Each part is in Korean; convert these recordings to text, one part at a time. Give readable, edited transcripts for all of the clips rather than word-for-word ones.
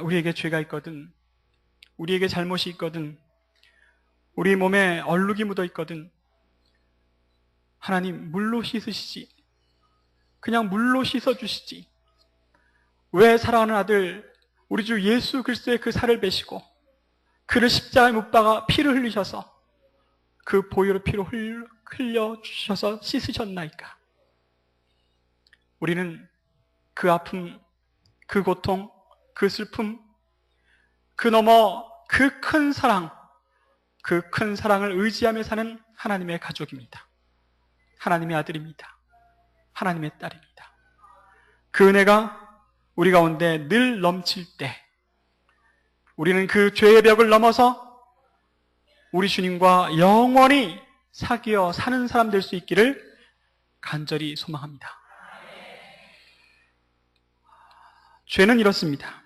우리에게 죄가 있거든, 우리에게 잘못이 있거든, 우리 몸에 얼룩이 묻어 있거든, 하나님 물로 씻으시지. 그냥 물로 씻어주시지. 왜 사랑하는 아들 우리 주 예수 그리스도의 그 살을 베시고 그를 십자가에 못 박아 피를 흘리셔서 그 보혈의 피로 흘려주셔서 씻으셨나이까. 우리는 그 아픔, 그 고통, 그 슬픔, 그 너머 그 큰 사랑, 그 큰 사랑을 의지하며 사는 하나님의 가족입니다. 하나님의 아들입니다. 하나님의 딸입니다. 그 은혜가 우리 가운데 늘 넘칠 때 우리는 그 죄의 벽을 넘어서 우리 주님과 영원히 사귀어 사는 사람 될 수 있기를 간절히 소망합니다. 죄는 이렇습니다.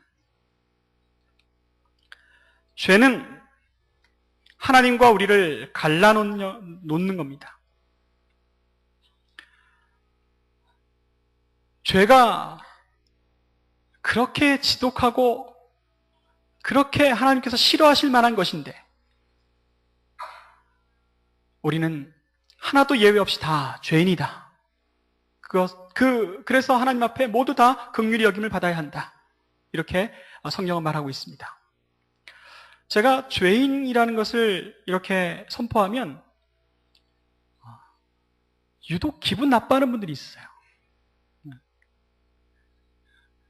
죄는 하나님과 우리를 갈라놓는 겁니다. 죄가 그렇게 지독하고 그렇게 하나님께서 싫어하실 만한 것인데 우리는 하나도 예외 없이 다 죄인이다. 그래서 하나님 앞에 모두 다 긍휼히 여김을 받아야 한다. 이렇게 성경은 말하고 있습니다. 제가 죄인이라는 것을 이렇게 선포하면 유독 기분 나빠하는 분들이 있어요.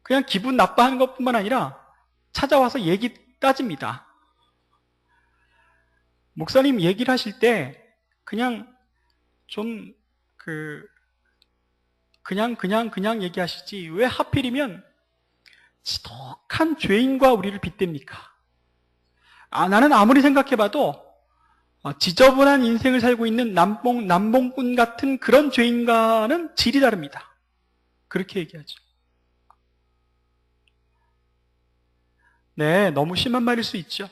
그냥 기분 나빠하는 것뿐만 아니라 찾아와서 얘기 따집니다. 목사님 얘기를 하실 때 그냥 좀 그냥 얘기하시지 왜 하필이면 지독한 죄인과 우리를 빗댑니까? 나는 아무리 생각해봐도 지저분한 인생을 살고 있는 남봉꾼 같은 그런 죄인과는 질이 다릅니다. 그렇게 얘기하죠. 네, 너무 심한 말일 수 있죠.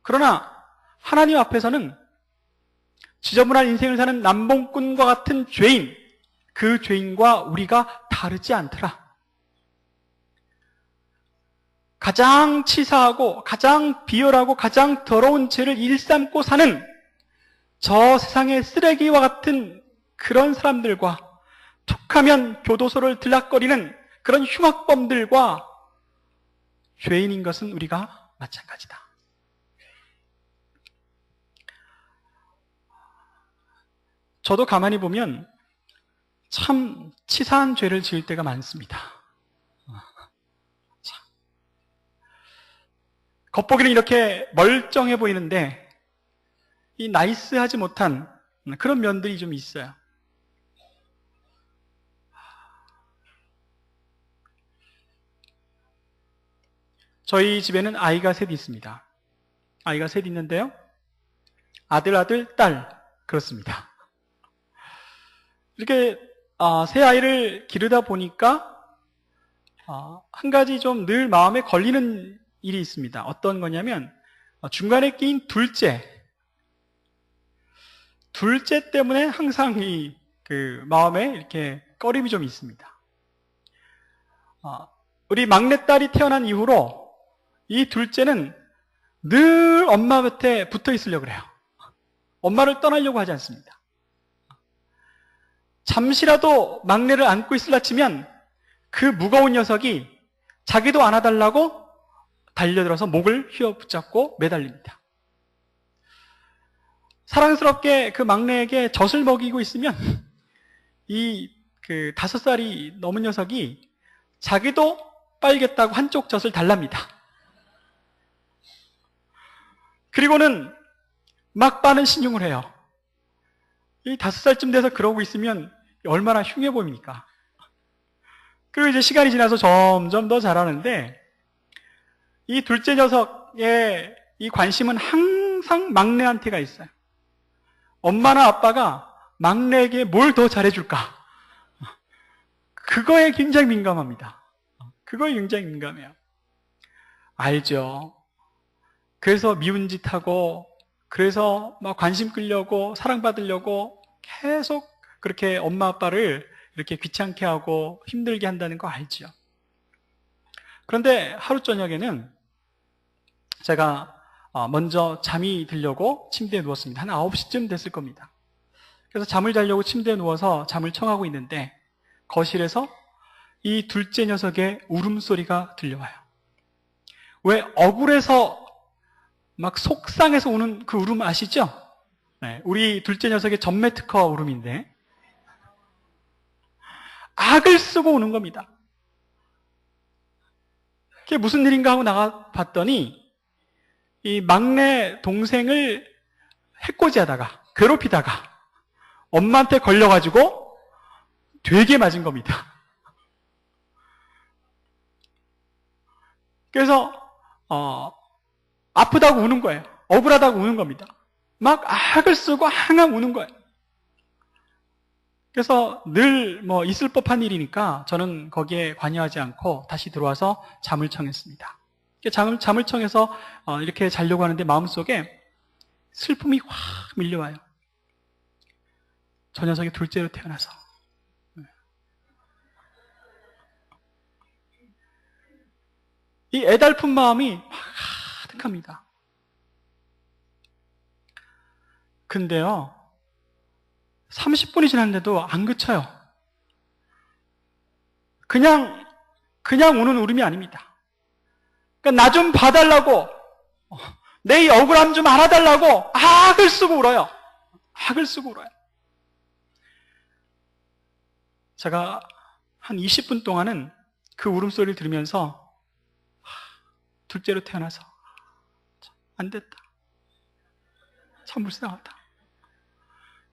그러나 하나님 앞에서는 지저분한 인생을 사는 남봉꾼과 같은 죄인, 그 죄인과 우리가 다르지 않더라. 가장 치사하고 가장 비열하고 가장 더러운 죄를 일삼고 사는 저 세상의 쓰레기와 같은 그런 사람들과 툭하면 교도소를 들락거리는 그런 흉악범들과 죄인인 것은 우리가 마찬가지다. 저도 가만히 보면 참 치사한 죄를 지을 때가 많습니다. 겉보기는 이렇게 멀쩡해 보이는데 이 나이스하지 못한 그런 면들이 좀 있어요. 저희 집에는 아이가 셋 있습니다. 아이가 셋 있는데요. 아들, 딸 그렇습니다. 이렇게 세 아이를 기르다 보니까 한 가지 좀 늘 마음에 걸리는 일이 있습니다. 어떤 거냐면 중간에 끼인 둘째 때문에 항상 마음에 이렇게 꺼림이 좀 있습니다. 우리 막내딸이 태어난 이후로 이 둘째는 늘 엄마 곁에 붙어 있으려고 그래요. 엄마를 떠나려고 하지 않습니다. 잠시라도 막내를 안고 있으려 치면 그 무거운 녀석이 자기도 안아달라고 달려들어서 목을 휘어붙잡고 매달립니다. 사랑스럽게 그 막내에게 젖을 먹이고 있으면 이 5살이 넘은 녀석이 자기도 빨겠다고 한쪽 젖을 달랍니다. 그리고는 막 빠는 신용을 해요. 이 5살쯤 돼서 그러고 있으면 얼마나 흉해 보입니까? 그리고 이제 시간이 지나서 점점 더 자라는데 이 둘째 녀석의 이 관심은 항상 막내한테가 있어요. 엄마나 아빠가 막내에게 뭘 더 잘해줄까? 그거에 굉장히 민감합니다. 그거에 굉장히 민감해요. 알죠. 그래서 미운 짓 하고 그래서 막 관심 끌려고 사랑받으려고 계속 그렇게 엄마 아빠를 이렇게 귀찮게 하고 힘들게 한다는 거 알죠? 그런데 하루 저녁에는 제가 먼저 잠이 들려고 침대에 누웠습니다. 한 9시쯤 됐을 겁니다. 그래서 잠을 자려고 침대에 누워서 잠을 청하고 있는데 거실에서 이 둘째 녀석의 울음소리가 들려와요. 왜 억울해서 막 속상해서 우는 그 울음 아시죠? 네, 우리 둘째 녀석의 전매특허 울음인데 악을 쓰고 우는 겁니다. 그게 무슨 일인가 하고 나가 봤더니 이 막내 동생을 해코지하다가 괴롭히다가 엄마한테 걸려가지고 되게 맞은 겁니다. 그래서 아프다고 우는 거예요. 억울하다고 우는 겁니다. 막 악을 쓰고 항상 우는 거예요. 그래서 늘 있을 법한 일이니까 저는 거기에 관여하지 않고 다시 들어와서 잠을 청했습니다. 잠을 청해서 이렇게 자려고 하는데 마음속에 슬픔이 확 밀려와요. 저 녀석이 둘째로 태어나서. 이 애달픈 마음이 가득합니다. 근데요, 30분이 지났는데도 안 그쳐요. 그냥 우는 울음이 아닙니다. 그러니까 나 좀 봐달라고, 내 이 억울함 좀 알아달라고 악을 쓰고 울어요. 악을 쓰고 울어요. 제가 한 20분 동안은 그 울음소리를 들으면서 둘째로 태어나서 안 됐다. 참 불쌍하다.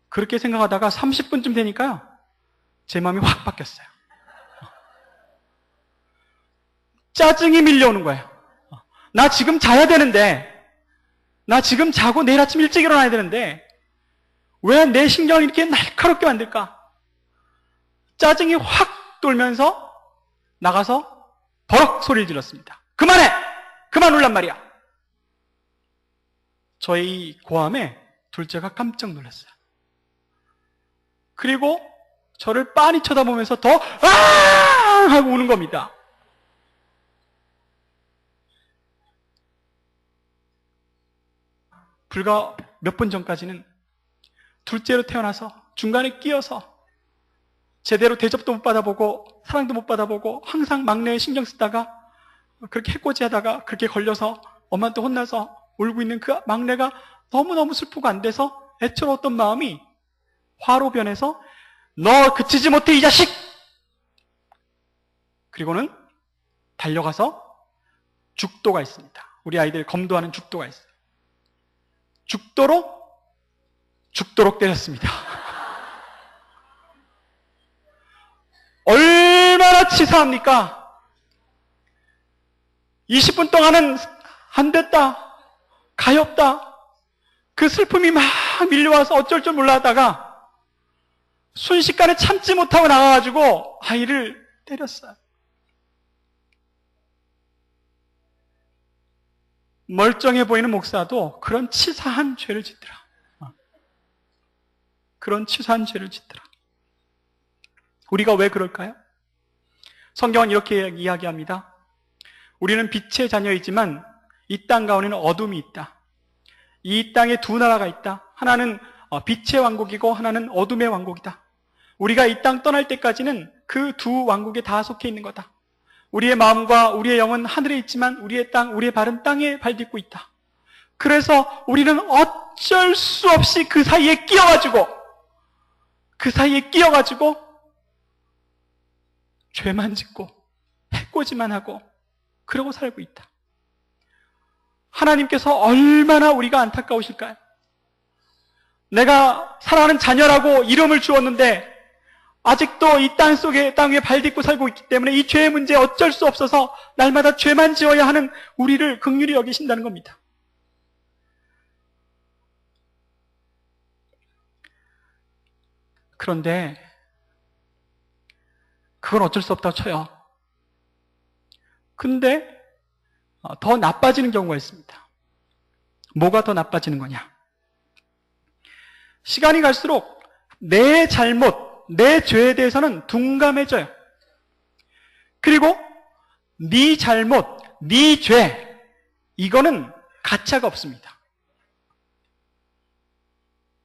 그렇게 생각하다가 30분쯤 되니까요, 제 마음이 확 바뀌었어요. 짜증이 밀려오는 거예요. 나 지금 자야 되는데, 나 지금 자고 내일 아침 일찍 일어나야 되는데 왜 내 신경을 이렇게 날카롭게 만들까? 짜증이 확 돌면서 나가서 버럭 소리를 질렀습니다. 그만해! 그만 울란 말이야! 저의 고함에 둘째가 깜짝 놀랐어요. 그리고 저를 빤히 쳐다보면서 더 아! 하고 우는 겁니다. 불과 몇 분 전까지는 둘째로 태어나서 중간에 끼어서 제대로 대접도 못 받아보고 사랑도 못 받아보고 항상 막내에 신경 쓰다가 그렇게 해코지하다가 그렇게 걸려서 엄마한테 혼나서 울고 있는 그 막내가 너무너무 슬프고 안 돼서 애처로웠던 마음이 화로 변해서 너 그치지 못해 이 자식! 그리고는 달려가서 죽도가 있습니다. 우리 아이들 검도하는 죽도가 있어요. 죽도록 때렸습니다. 얼마나 치사합니까? 20분 동안은 안 됐다, 가엾다, 그 슬픔이 막 밀려와서 어쩔 줄 몰라 하다가 순식간에 참지 못하고 나가가지고 아이를 때렸어요. 멀쩡해 보이는 목사도 그런 치사한 죄를 짓더라. 그런 치사한 죄를 짓더라. 우리가 왜 그럴까요? 성경은 이렇게 이야기합니다. 우리는 빛의 자녀이지만 이 땅 가운데는 어둠이 있다. 이 땅에 두 나라가 있다. 하나는 빛의 왕국이고 하나는 어둠의 왕국이다. 우리가 이 땅 떠날 때까지는 그 두 왕국에 다 속해 있는 거다. 우리의 마음과 우리의 영은 하늘에 있지만 우리의 땅, 우리의 발은 땅에 발딛고 있다. 그래서 우리는 어쩔 수 없이 그 사이에 끼어가지고 죄만 짓고 해코지만 하고 그러고 살고 있다. 하나님께서 얼마나 우리가 안타까우실까요? 내가 사랑하는 자녀라고 이름을 주었는데 아직도 이 땅 위에 발딛고 살고 있기 때문에 이 죄의 문제에 어쩔 수 없어서 날마다 죄만 지어야 하는 우리를 긍휼히 여기신다는 겁니다. 그런데 그건 어쩔 수 없다고 쳐요. 근데 더 나빠지는 경우가 있습니다. 뭐가 더 나빠지는 거냐? 시간이 갈수록 내 잘못, 내 죄에 대해서는 둔감해져요. 그리고 네 잘못, 네 죄, 이거는 가차가 없습니다.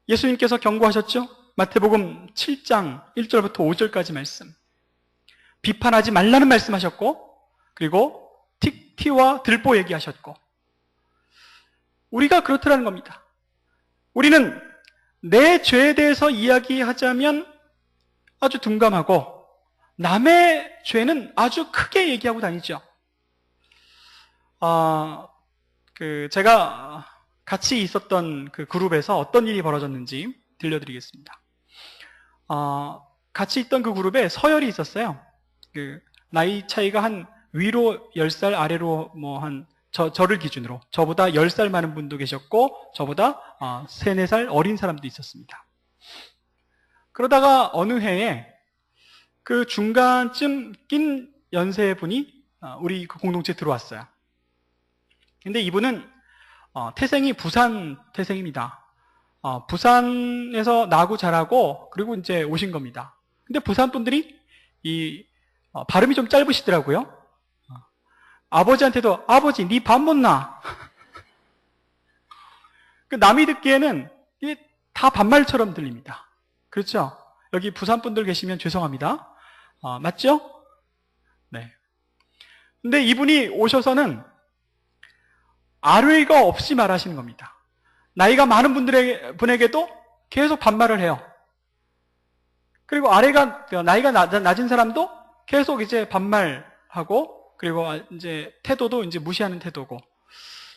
예수님께서 경고하셨죠? 마태복음 7장 1절부터 5절까지 말씀. 비판하지 말라는 말씀하셨고, 그리고 티와 들보 얘기하셨고, 우리가 그렇더라는 겁니다. 우리는 내 죄에 대해서 이야기하자면 아주 둔감하고, 남의 죄는 아주 크게 얘기하고 다니죠. 제가 같이 있었던 그 그룹에서 어떤 일이 벌어졌는지 들려드리겠습니다. 같이 있던 그 그룹에 서열이 있었어요. 나이 차이가 한 위로 10살, 아래로 저를 기준으로 저보다 10살 많은 분도 계셨고, 저보다 3, 4살 어린 사람도 있었습니다. 그러다가 어느 해에 그 중간쯤 낀 연세 분이 우리 그 공동체에 들어왔어요. 근데 이분은 태생이 부산 태생입니다. 부산에서 나고 자라고, 그리고 이제 오신 겁니다. 근데 부산 분들이 발음이 좀 짧으시더라고요. 아버지한테도, 아버지, 니 밥 못 나. 남이 듣기에는 이게 다 반말처럼 들립니다. 그렇죠? 여기 부산 분들 계시면 죄송합니다. 맞죠? 네. 근데 이분이 오셔서는 아뢰가 없이 말하시는 겁니다. 나이가 많은 분에게도 계속 반말을 해요. 그리고 나이가 낮은 사람도 계속 이제 반말하고, 그리고 이제 태도도 이제 무시하는 태도고.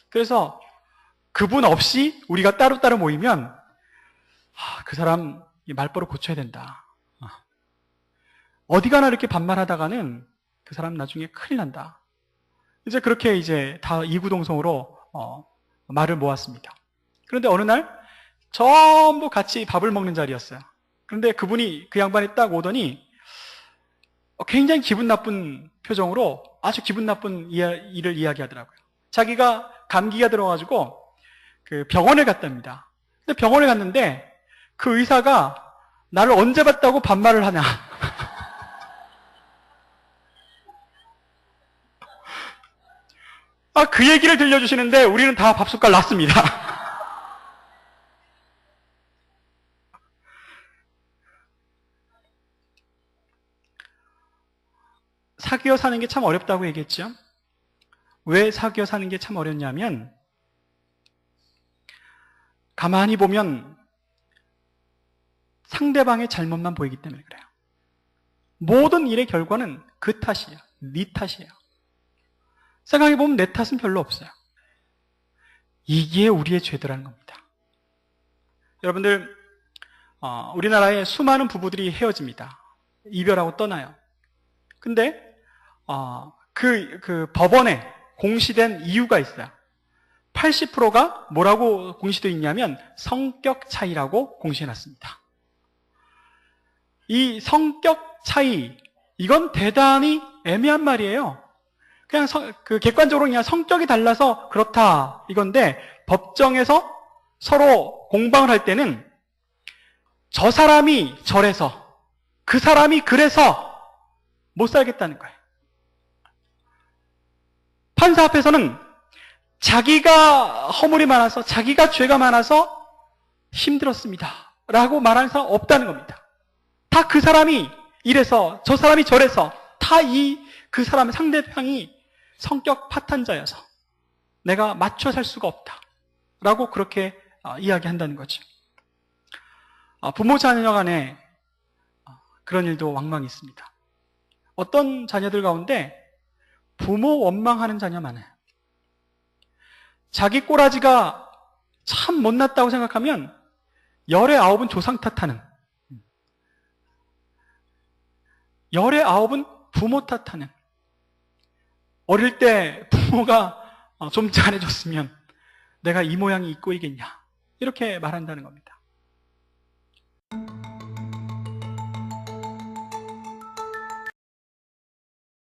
그래서 그분 없이 우리가 따로따로 모이면, 그 사람 말버릇 고쳐야 된다. 어디 가나 이렇게 반말하다가는 그 사람 나중에 큰일 난다. 이제 그렇게 이제 다 이구동성으로 말을 모았습니다. 그런데 어느 날 전부 같이 밥을 먹는 자리였어요. 그런데 그분이, 그 양반이 딱 오더니 굉장히 기분 나쁜 표정으로 아주 기분 나쁜 일을 이야기하더라고요. 자기가 감기가 들어가지고 그 병원에 갔답니다. 근데 병원에 갔는데 그 의사가 나를 언제 봤다고 반말을 하냐. 그 얘기를 들려주시는데 우리는 다 밥숟갈 났습니다. 사귀어 사는 게 참 어렵다고 얘기했죠. 왜 사귀어 사는 게 참 어렵냐면, 가만히 보면 상대방의 잘못만 보이기 때문에 그래요. 모든 일의 결과는 그 탓이에요. 네 탓이에요. 생각해보면 내 탓은 별로 없어요. 이게 우리의 죄더라는 겁니다. 여러분들, 우리나라에 수많은 부부들이 헤어집니다. 이별하고 떠나요. 근데 그 법원에 공시된 이유가 있어요. 80%가 뭐라고 공시되어 있냐면 성격 차이라고 공시해놨습니다. 이 성격 차이, 이건 대단히 애매한 말이에요. 그냥 객관적으로 그냥 성격이 달라서 그렇다 이건데, 법정에서 서로 공방을 할 때는 저 사람이 저래서, 그 사람이 그래서 못 살겠다는 거예요. 판사 앞에서는 자기가 허물이 많아서, 자기가 죄가 많아서 힘들었습니다 라고 말하는 사람 없다는 겁니다. 다 그 사람이 이래서, 저 사람이 저래서, 다 그 사람의 상대방이 성격 파탄자여서 내가 맞춰 살 수가 없다 라고 그렇게 이야기한다는 거죠. 부모 자녀 간에 그런 일도 왕왕 있습니다. 어떤 자녀들 가운데 부모 원망하는 자녀 많아요. 자기 꼬라지가 참 못났다고 생각하면 열의 9은 조상 탓하는, 열의 9은 부모 탓하는, 어릴 때 부모가 좀 잘해줬으면 내가 이 모양이 있고 이겠냐, 이렇게 말한다는 겁니다.